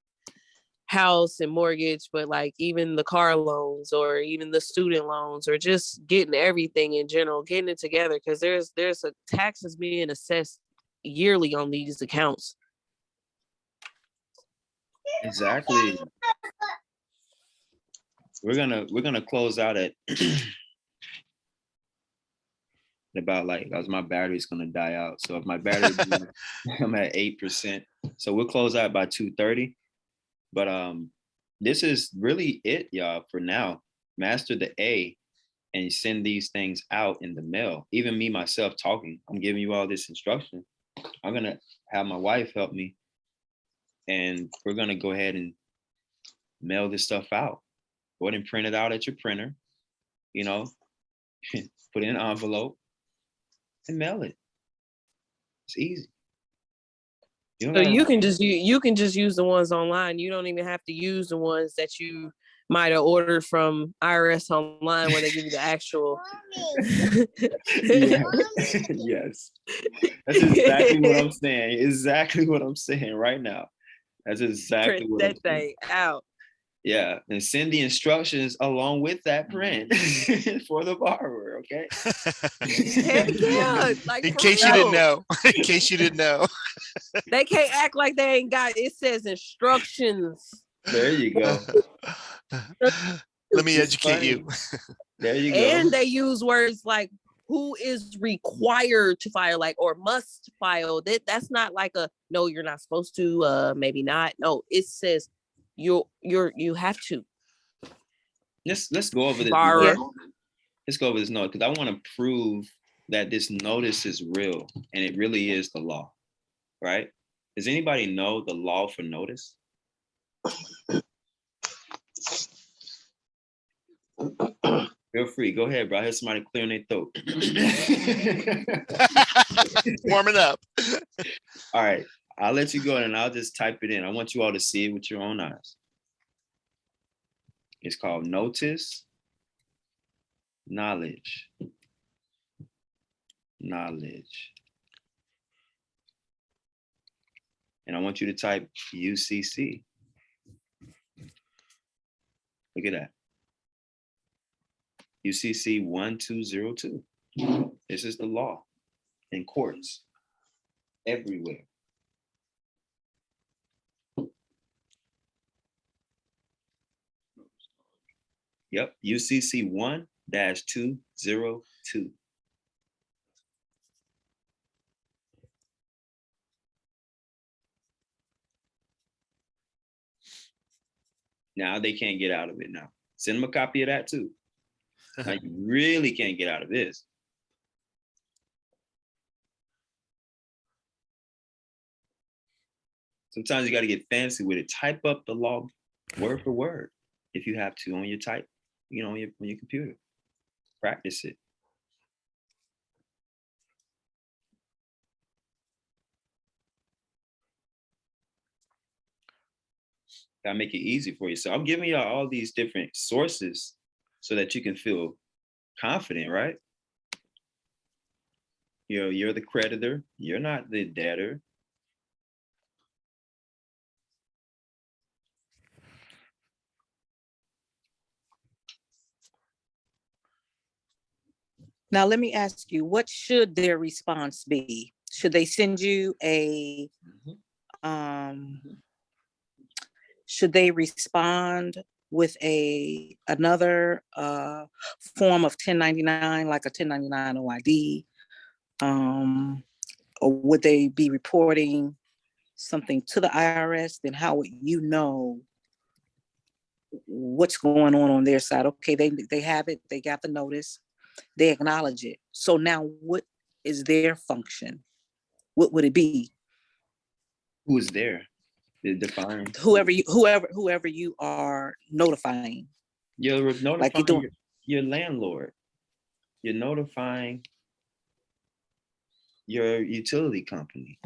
house and mortgage, but like even the car loans or even the student loans or just getting everything in general, getting it together, because there's a taxes being assessed yearly on these accounts. Exactly. We're gonna close out at about like, as my battery's gonna die out. So if my battery, I'm at 8%. So we'll close out by 2:30. But this is really it, y'all, for now. Master the A and send these things out in the mail. Even me myself talking, I'm giving you all this instruction. I'm gonna have my wife help me, and we're gonna go ahead and mail this stuff out. Go ahead and print it out at your printer, you know, put it in an envelope and mail it. It's easy. You don't So gotta you can just use the ones online. You don't even have to use the ones that you might have ordered from IRS online where they give you the actual. Yeah. Yes. That's exactly what I'm saying. Exactly what I'm saying right now. That's exactly Print what I'm that saying. thing out. Yeah. And send the instructions along with that print for the borrower. Okay. Heck yeah. Like In for case you didn't real. know. In case you didn't know. They can't act like they ain't got it. Says instructions. There you go. Let me It's educate you. There you go. And they use words like who is required to file, like, or must file. That's not like a no, you're not supposed to, maybe not. No, it says you have to. Let's go over this. Borrower. Let's go over this note because I want to prove that this notice is real and it really is the law, right? Does anybody know the law for notice? Feel free. Go ahead, bro. I heard somebody clearing their throat. Warming up. All right. I'll let you go and I'll just type it in. I want you all to see it with your own eyes. It's called notice, knowledge. Knowledge. And I want you to type UCC. Look at that. UCC 1202. This is the law in courts everywhere. Yep, UCC 1-202. Now they can't get out of it now. Send them a copy of that too. Like, you really can't get out of this. Sometimes you got to get fancy with it. Type up the law word for word if you have to on your type, on your computer. Practice it. Gotta make it easy for you. So I'm giving y'all all these different sources so that you can feel confident, right? You're the creditor. You're not the debtor. Now, let me ask you, what should their response be? Should they send you should they respond with another form of 1099, like a 1099 OID? Or would they be reporting something to the IRS? Then how would you know what's going on their side? Okay, they have it, they got the notice, they acknowledge it. So now what is their function? What would it be? Who is there? Define. Whoever you are notifying. You're notifying Like you're doing. your landlord. You're notifying your utility company.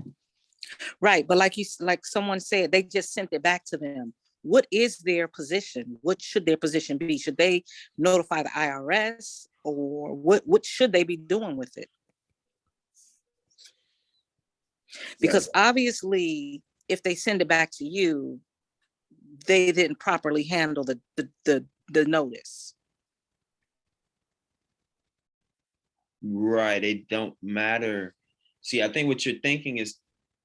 Right, but like someone said, they just sent it back to them. What is their position? What should their position be? Should they notify the IRS, or what should they be doing with it? Because obviously, if they send it back to you, they didn't properly handle the notice. Right, it don't matter. See, I think what you're thinking is,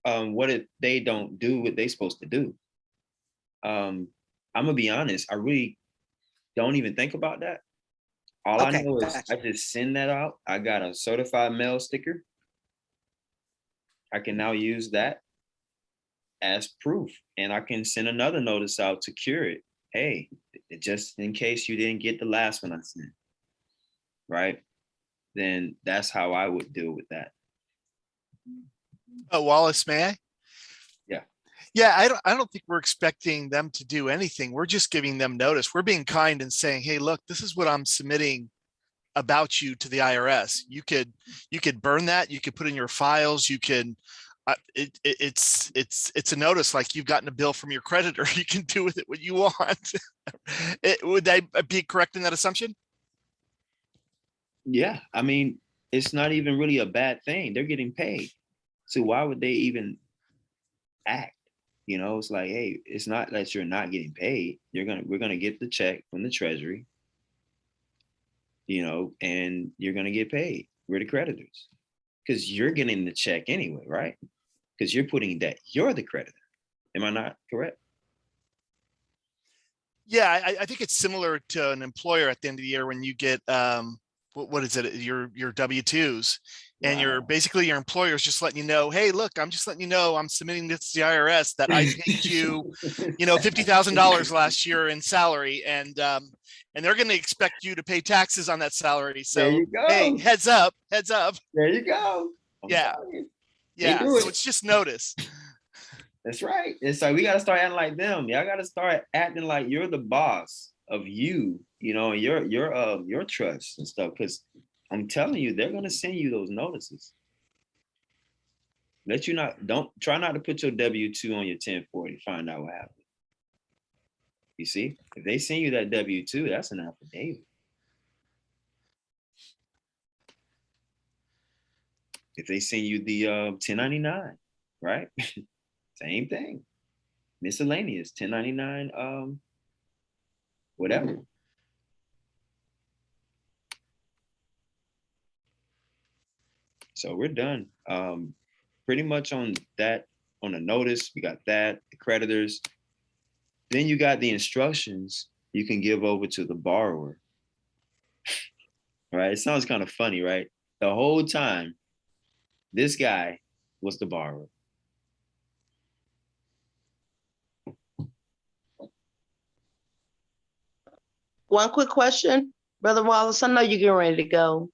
what if they don't do what they're supposed to do? I'm gonna be honest, I really don't even think about that. All I know is I just send that out. I got a certified mail sticker. I can now use that as proof, and I can send another notice out to cure it. Hey, just in case you didn't get the last one I sent, right? Then that's how I would deal with that. Wallace, may I? Yeah. Yeah, I don't think we're expecting them to do anything. We're just giving them notice. We're being kind and saying, hey, look, this is what I'm submitting about you to the IRS. You could burn that. You could put in your files. You can. It's a notice, like you've gotten a bill from your creditor. You can do with it what you want. Would I be correct in that assumption? Yeah, I mean, it's not even really a bad thing. They're getting paid. So why would they even act? It's like, hey, it's not that you're not getting paid. We're gonna get the check from the treasury, and you're gonna get paid. We're the creditors. Because you're getting the check anyway, right? Because you're putting that you're the creditor. Am I not correct? Yeah, I think it's similar to an employer at the end of the year when you get what is it, your W-2s, and you're basically your employer's just letting you know, hey, look, I'm just letting you know I'm submitting this to the IRS that I paid you, $50,000 last year in salary, and they're going to expect you to pay taxes on that salary. So there you go. Hey, heads up. There you go. Yeah. So it's just notice. That's right. It's like we got to start acting like them. Y'all got to start acting like you're the boss of you, your trust and stuff. Because I'm telling you, they're gonna send you those notices. Don't try not to put your W-2 on your 1040. Find out what happened. You see, if they send you that W-2, that's an affidavit. If they send you the 1099, right? Same thing. Miscellaneous 1099, whatever. So we're done. Pretty much on that, on the notice, we got that, the creditors. Then you got the instructions you can give over to the borrower. Right? It sounds kind of funny, right? The whole time, this guy was the borrower. One quick question. Brother Wallace, I know you're getting ready to go,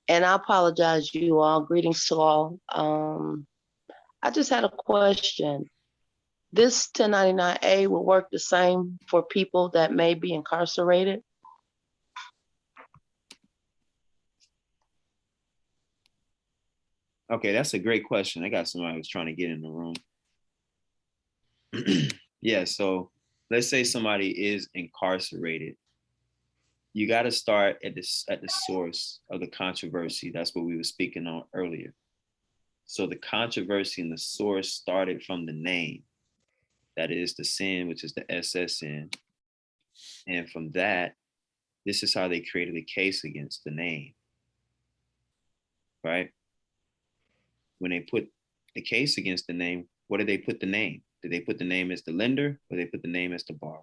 and I apologize, you all. Greetings to all. I just had a question. This 1099-A will work the same for people that may be incarcerated? Okay, that's a great question. I got somebody who's trying to get in the room. Yeah, so let's say somebody is incarcerated. You got to start at the source of the controversy. That's what we were speaking on earlier. So the controversy and the source started from the name. That is the sin, which is the SSN. And from that, this is how they created a case against the name, right? When they put the case against the name, what did they put the name? Did they put the name as the lender or they put the name as the borrower?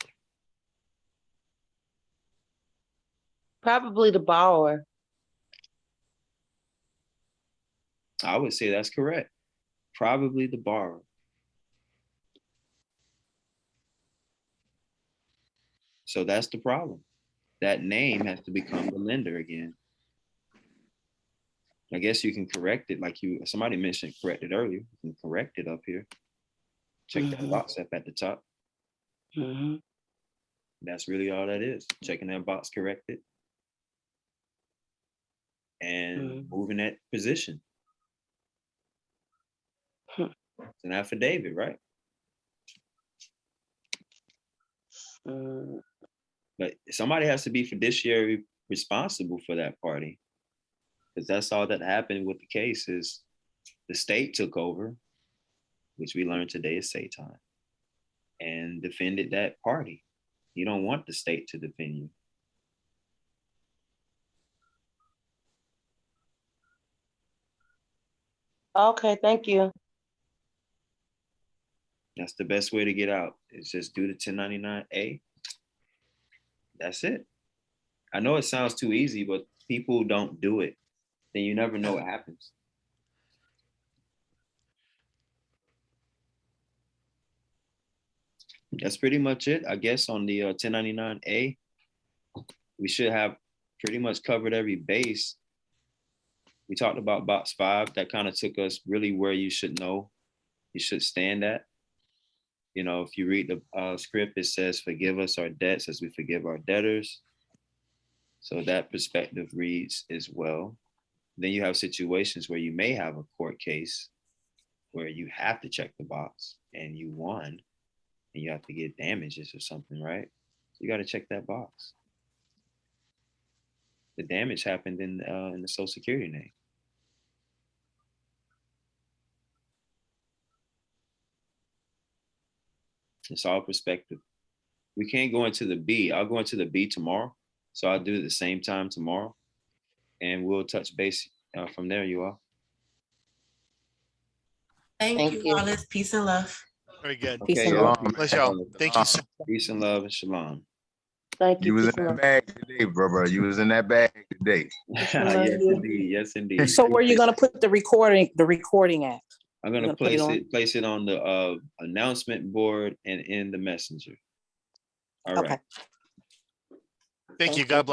Probably the borrower. I would say that's correct. Probably the borrower. So that's the problem. That name has to become the lender again. I guess you can correct it like somebody mentioned correct it earlier. You can correct it up here. Check that box up at the top. That's really all that is. Checking that box corrected and moving that position. It's an affidavit, right? But somebody has to be fiduciary responsible for that party, because that's all that happened with the case is the state took over, which we learned today is Satan, and defended that party. You don't want the state to defend you. Okay, thank you. That's the best way to get out. Is just do the 1099-A. That's it. I know it sounds too easy, but people don't do it. Then you never know what happens. That's pretty much it, I guess, on the 1099-A. We should have pretty much covered every base. We talked about box 5. That kind of took us really where you should know you should stand at. You know, if you read the script, it says, forgive us our debts as we forgive our debtors. So that perspective reads as well. Then you have situations where you may have a court case where you have to check the box and you won and you have to get damages or something, right? You got to check that box. The damage happened in the Social Security name. It's all perspective. We can't go into the B. I'll go into the B tomorrow. So I'll do it at the same time tomorrow. And we'll touch base from there, you all. Thank you, Wallace. Peace and love. Very good. Peace Okay, and y'all. love. Bless y'all. Thank you. Peace and love and shalom. Thank You you. was Peace in and that love. bag today, brother. You was in that bag today. Yes, indeed. Yes, indeed. So where you gonna put the recording at? I'm gonna You're gonna put it place it on the announcement board and in the messenger. All right. Okay. Thank you. God bless.